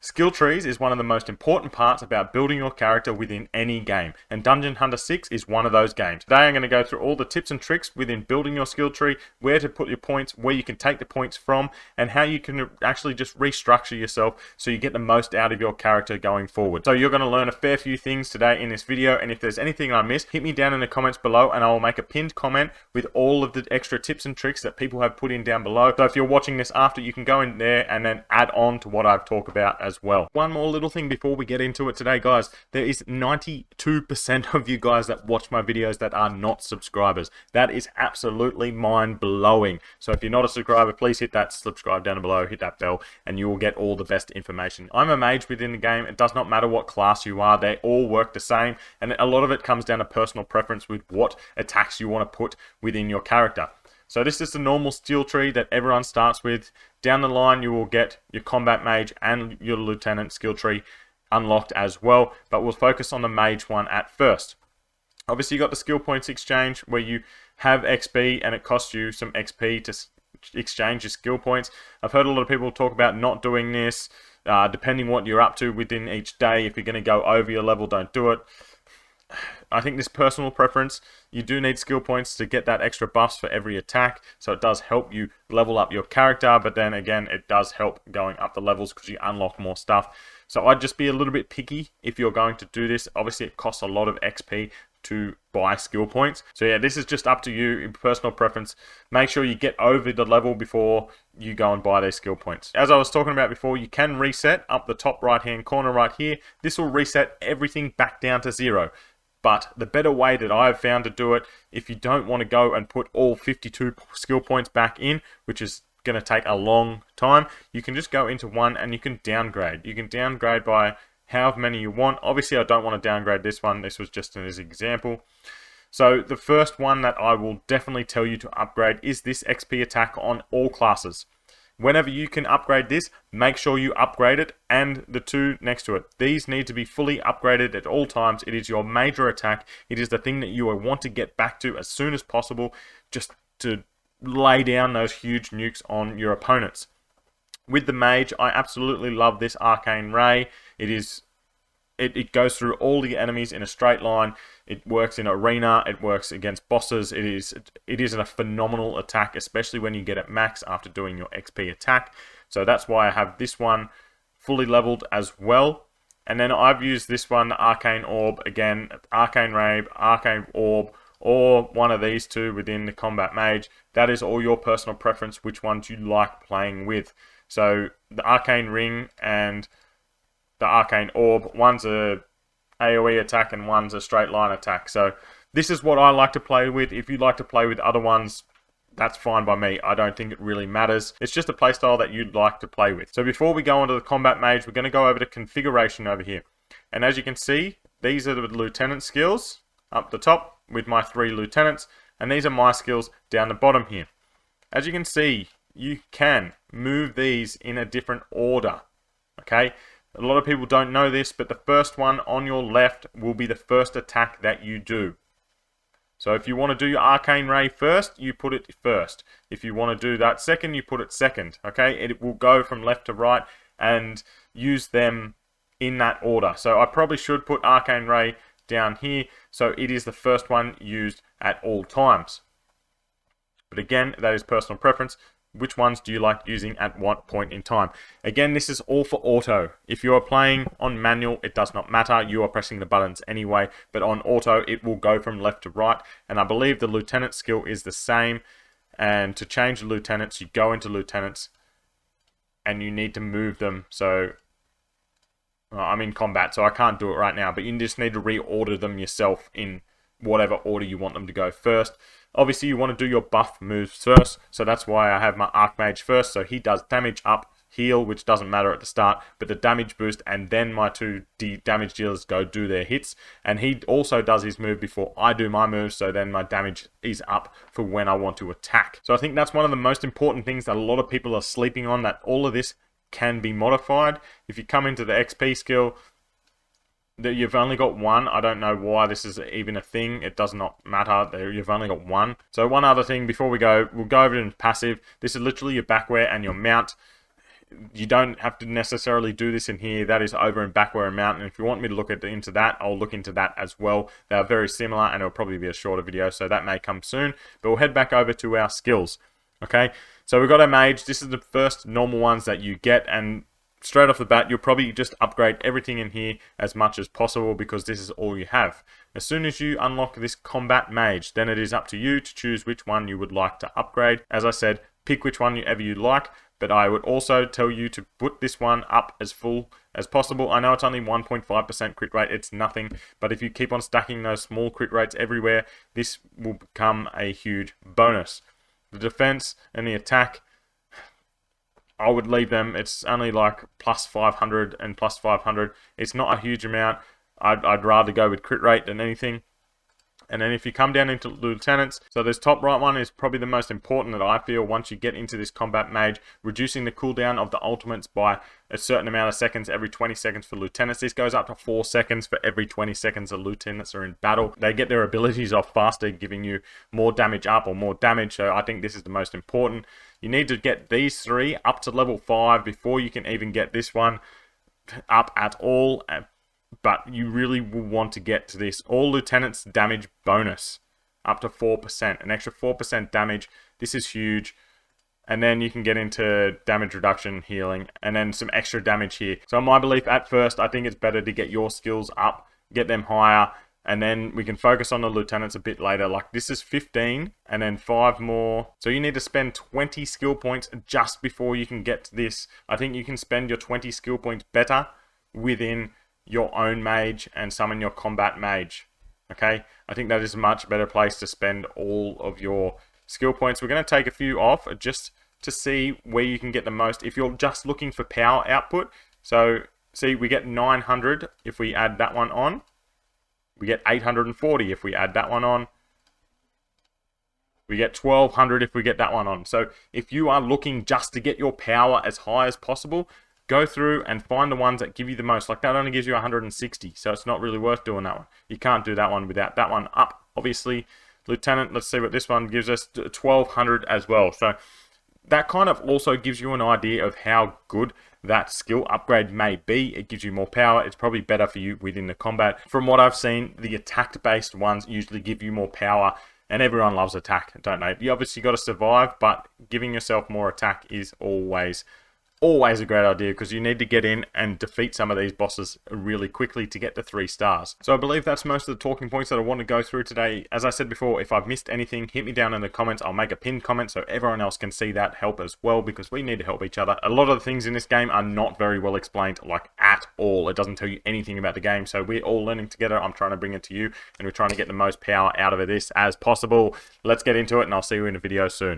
Skill trees is one of the most important parts about building your character within any game, and Dungeon Hunter 6 is one of those games. Today I'm going to go through all the tips and tricks within building your skill tree, where to put your points, where you can take the points from, and how you can actually just restructure yourself so you get the most out of your character going forward. So you're going to learn a fair few things today in this video, and if there's anything I missed, hit me down in the comments below and I will make a pinned comment with all of the extra tips and tricks that people have put in down below. So if you're watching this after, you can go in there and then add on to what I've talked about as well. One more little thing before we get into it today, guys. There is 92% of you guys that watch my videos that are not subscribers. That is absolutely mind-blowing. So if you're not a subscriber, please hit that subscribe down below, hit that bell, and you will get all the best information. I'm a mage within the game. It does not matter what class you are. They all work the same, and a lot of it comes down to personal preference with what attacks you want to put within your character. So this is the normal skill tree that everyone starts with. Down the line, you will get your combat mage and your lieutenant skill tree unlocked as well, but we'll focus on the mage one at first. Obviously, you got the skill points exchange where you have XP and it costs you some XP to exchange your skill points. I've heard a lot of people talk about not doing this, depending what you're up to within each day. If you're going to go over your level, don't do it. I think this personal preference, you do need skill points to get that extra buffs for every attack, so it does help you level up your character, but then again, it does help going up the levels because you unlock more stuff. So I'd just be a little bit picky if you're going to do this. Obviously, it costs a lot of XP to buy skill points. So yeah, this is just up to you in personal preference. Make sure you get over the level before you go and buy these skill points. As I was talking about before, you can reset up the top right hand corner right here. This will reset everything back down to 0. But the better way that I've found to do it, if you don't want to go and put all 52 skill points back in, which is going to take a long time, you can just go into one and you can downgrade. You can downgrade by however many you want. Obviously, I don't want to downgrade this one. This was just as an example. So the first one that I will definitely tell you to upgrade is this XP attack on all classes. Whenever you can upgrade this, make sure you upgrade it and the two next to it. These need to be fully upgraded at all times. It is your major attack. It is the thing that you want to get back to as soon as possible, just to lay down those huge nukes on your opponents. With the mage, I absolutely love this arcane ray. It goes through all the enemies in a straight line. It works in arena. It works against bosses. It is a phenomenal attack, especially when you get it max after doing your XP attack. So that's why I have this one fully leveled as well. And then I've used this one, the Arcane Orb, again, Arcane Ray, Arcane Orb, or one of these two within the Combat Mage. That is all your personal preference, which ones you like playing with. So the Arcane Ring and the Arcane Orb, one's a AoE attack and one's a straight line attack. So this is what I like to play with. If you like to play with other ones, that's fine by me. I don't think it really matters. It's just a playstyle that you'd like to play with. So before we go on to the Combat Mage, we're going to go over to configuration over here. And as you can see, these are the lieutenant skills up the top with my 3 lieutenants. And these are my skills down the bottom here. As you can see, you can move these in a different order. Okay? A lot of people don't know this, but the first one on your left will be the first attack that you do. So if you want to do your Arcane Ray first, you put it first. If you want to do that second, you put it second. Okay? It will go from left to right and use them in that order. So I probably should put Arcane Ray down here, so it is the first one used at all times. But again, that is personal preference. Which ones do you like using at what point in time? Again, this is all for auto. If you are playing on manual, it does not matter. You are pressing the buttons anyway. But on auto, it will go from left to right. And I believe the lieutenant skill is the same. And to change the lieutenants, you go into lieutenants. And you need to move them. So I'm in combat, so I can't do it right now. But you just need to reorder them yourself in whatever order you want them to go first. Obviously, you want to do your buff moves first, so that's why I have my Archmage first. So he does damage up, heal, which doesn't matter at the start, but the damage boost, and then my 2 damage dealers go do their hits. And he also does his move before I do my move, so then my damage is up for when I want to attack. So I think that's one of the most important things that a lot of people are sleeping on, that all of this can be modified. If you come into the XP skill, that you've only got one. I don't know why this is even a thing. It does not matter. You've only got one. So one other thing before we go, we'll go over in passive. This is literally your back wear and your mount. You don't have to necessarily do this in here. That is over in Backwear Mountain. If you want me to look into that, I'll look into that as well. They are very similar, and it'll probably be a shorter video, so that may come soon. But we'll head back over to our skills. Okay, so we've got our mage. This is the first normal ones that you get, and straight off the bat, you'll probably just upgrade everything in here as much as possible because this is all you have. As soon as you unlock this combat mage, then it is up to you to choose which one you would like to upgrade. As I said, pick which one ever you like, but I would also tell you to put this one up as full as possible. I know it's only 1.5% crit rate, it's nothing, but if you keep on stacking those small crit rates everywhere, this will become a huge bonus. The defense and the attack, I would leave them. It's only like plus 500 and plus 500. It's not a huge amount. I'd rather go with crit rate than anything. And then if you come down into lieutenants, so this top right one is probably the most important that I feel once you get into this combat mage, reducing the cooldown of the ultimates by a certain amount of seconds every 20 seconds for lieutenants. This goes up to 4 seconds for every 20 seconds the lieutenants are in battle. They get their abilities off faster, giving you more damage up or more damage, so I think this is the most important. You need to get these 3 up to level 5 before you can even get this one up at all. But you really will want to get to this all lieutenants damage bonus up to 4%, an extra 4% damage. This is huge. And then you can get into damage reduction, healing, and then some extra damage here. So in my belief, at first, I think it's better to get your skills up, get them higher, and then we can focus on the lieutenants a bit later. Like this is 15 and then 5 more. So you need to spend 20 skill points just before you can get to this. I think you can spend your 20 skill points better within your own mage and summon your combat mage. Okay, I think that is a much better place to spend all of your skill points. We're going to take a few off just to see where you can get the most if you're just looking for power output. So see, we get 900 if we add that one on. We get 840 if we add that one on. We get 1200 if we get that one on. So if you are looking just to get your power as high as possible, go through and find the ones that give you the most. Like that only gives you 160, so it's not really worth doing that one. You can't do that one without that one up. Obviously, Lieutenant, let's see what this one gives us, 1200 as well. So that kind of also gives you an idea of how good that skill upgrade may be. It gives you more power. It's probably better for you within the combat. From what I've seen, the attack-based ones usually give you more power, and everyone loves attack, don't they? You obviously got to survive, but giving yourself more attack is always a great idea because you need to get in and defeat some of these bosses really quickly to get to 3 stars. So I believe that's most of the talking points that I want to go through today. As I said before, if I've missed anything, hit me down in the comments. I'll make a pinned comment so everyone else can see that help as well, because we need to help each other. A lot of the things in this game are not very well explained, like at all. It doesn't tell you anything about the game, so we're all learning together. I'm trying to bring it to you, and we're trying to get the most power out of this as possible. Let's get into it, and I'll see you in a video soon.